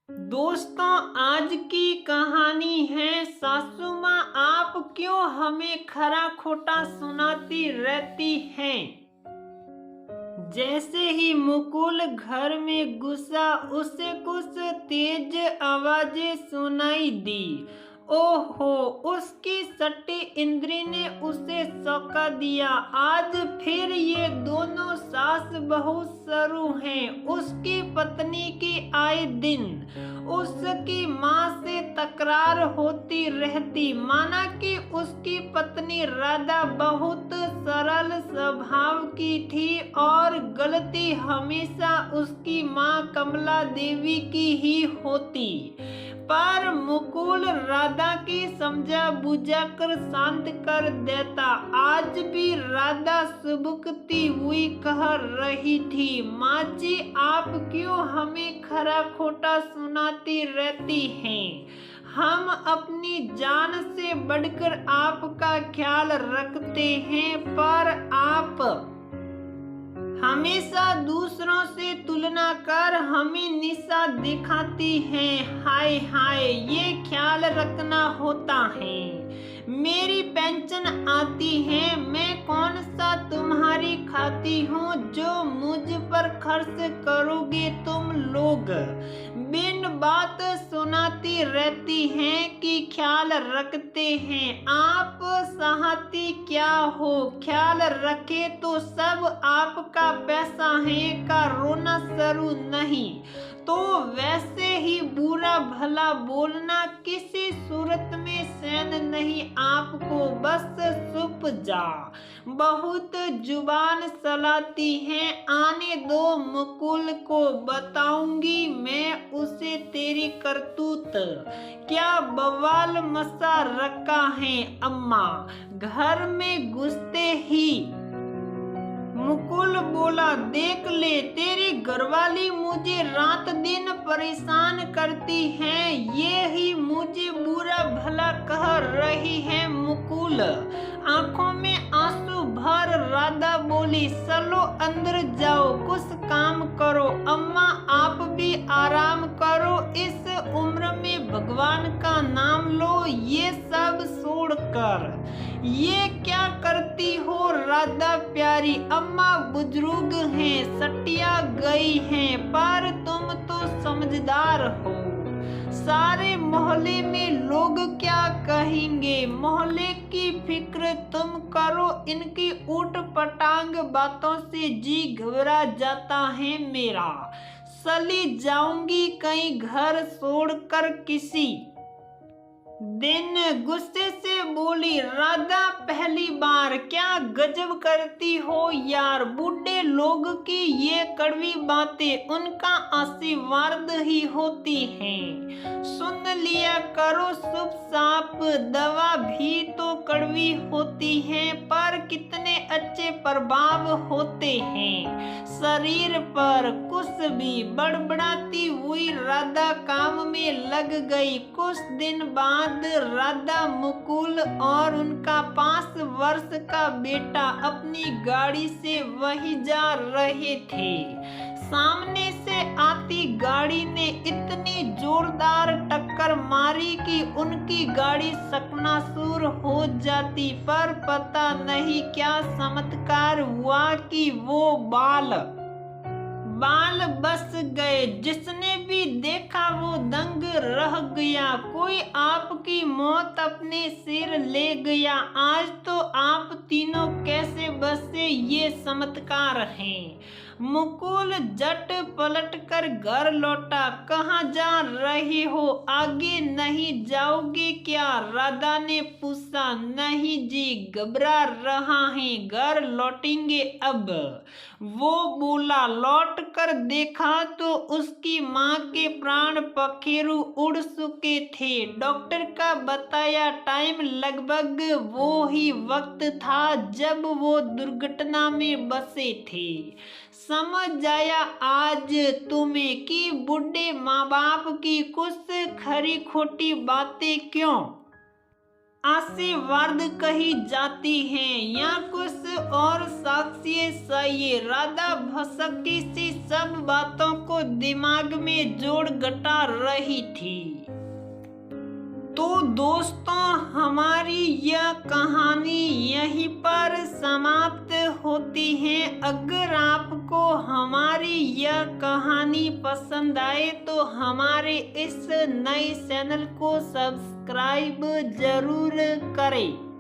दोस्तों, आज की कहानी है सासू माँ आप क्यों हमें खरा खोटा सुनाती रहती हैं। जैसे ही मुकुल घर में घुसा उसे कुछ तेज आवाजें सुनाई दी। ओहो, उसकी सटी इंद्री ने उसे सौंका दिया। आज फिर ये दोनों सास बहू शुरू हैं। उसकी पत्नी की आए दिन उसकी माँ से तकरार होती रहती। माना कि उसकी पत्नी राधा बहुत सरल स्वभाव की थी और गलती हमेशा उसकी माँ कमला देवी की ही होती। पर मुकुल राधा की समझा बुझा कर शांत कर देता। आज भी राधा सुबकती हुई कह रही थी, माँ जी आप क्यों हमें खरा खोटा सुनाती रहती हैं। हम अपनी जान से बढ़कर आपका ख्याल रखते हैं, पर आप हमेशा दूसरों से तुलना कर हमें निशा दिखाती हैं। हाय हाय, ये ख्याल रखना होता है। मेरी पेंशन आती है, मैं कौन सा तुम्हारी खाती हूँ जो मुझ पर खर्च करोगे तुम लोग। बिन बात सुनाती रहती हैं कि ख्याल रखते हैं। आप चाहती क्या हो, ख्याल रखे तो सब आपका पैसा है का रोना शुरू नहीं तो वैसे ही बुरा भला बोलना किसी सूरत में सहन नहीं आपको। बस चुप जा, बहुत जुबान चलाती है। आने दो मुकुल को, बताऊंगी मैं उसे तेरी करतूत। क्या बवाल मचा रखा है अम्मा। घर में घुसते ही मुकुल बोला, देख ले तेरी घरवाली मुझे रात दिन परेशान करती है। ये ही मुझे बुरा भला कह रही है। मुकुल आंखों में आंसू भर राधा बोली, चलो अंदर जाओ कुछ काम करो। अम्मा आप भी आराम करो, इस उम्र में भगवान का नाम लो, ये सब छोड़कर ये क्या करती हो राधा प्यारी। अम्मा बुजुर्ग हैं, सटिया गई हैं, पर तुम तो समझदार हो। सारे मोहल्ले में लोग क्या कहेंगे, मोहल्ले की फिक्र तुम करो। इनकी ऊट पटांग बातों से जी घबरा जाता है मेरा। चली जाऊंगी कहीं घर छोड़कर किसी दिन। गुस्से से बोली राधा, पहली बार। क्या गजब करती हो यार। बूढ़े लोग की ये कड़वी बातें उनका आशीर्वाद ही होती हैं। सुन लिया करो चुपचाप। दवा भी तो कड़वी होती है, पर कितने अच्छे प्रभाव होते हैं शरीर पर। कुछ भी बड़बड़ाती हुई राधा काम में लग गई। कुछ दिन बाद राधा, मुकुल और उनका 5 वर्ष का बेटा अपनी गाड़ी से वहीं जा रहे थे। सामने से आती गाड़ी ने इतनी जोरदार टक्कर मारी कि उनकी गाड़ी चकनाचूर हो जाती। पर पता नहीं क्या चमत्कार हुआ कि वो बाल बच गए। जिसने भी देखा वो दंग रह गया। कोई आपकी मौत अपने सिर ले गया। आज तो आप तीनों कैसे बचे, ये चमत्कार हैं। मुकुल झट पलट कर घर लौटा। कहाँ जा रहे हो, आगे नहीं जाओगे क्या, राधा ने पूछा। नहीं जी, घबरा रहा है, घर लौटेंगे अब। वो बोला। लौट कर देखा तो उसकी माँ के प्राण पखेरु उड़ चुके थे। डॉक्टर का बताया टाइम लगभग वो ही वक्त था जब वो दुर्घटना में बसे थे। समझ आया आज तुम्हें कि बूढ़े माँ बाप की कुछ खरी खोटी बातें क्यों आशीर्वाद कही जाती हैं या कुछ और साक्ष्य चाहिए। राधा भसकी सी सब बातों को दिमाग में जोड़ घटा रही थी। तो दोस्तों, हमारी यह कहानी यहीं पर समाप्त होती है। अगर आपको हमारी यह कहानी पसंद आए तो हमारे इस नए चैनल को सब्सक्राइब जरूर करें।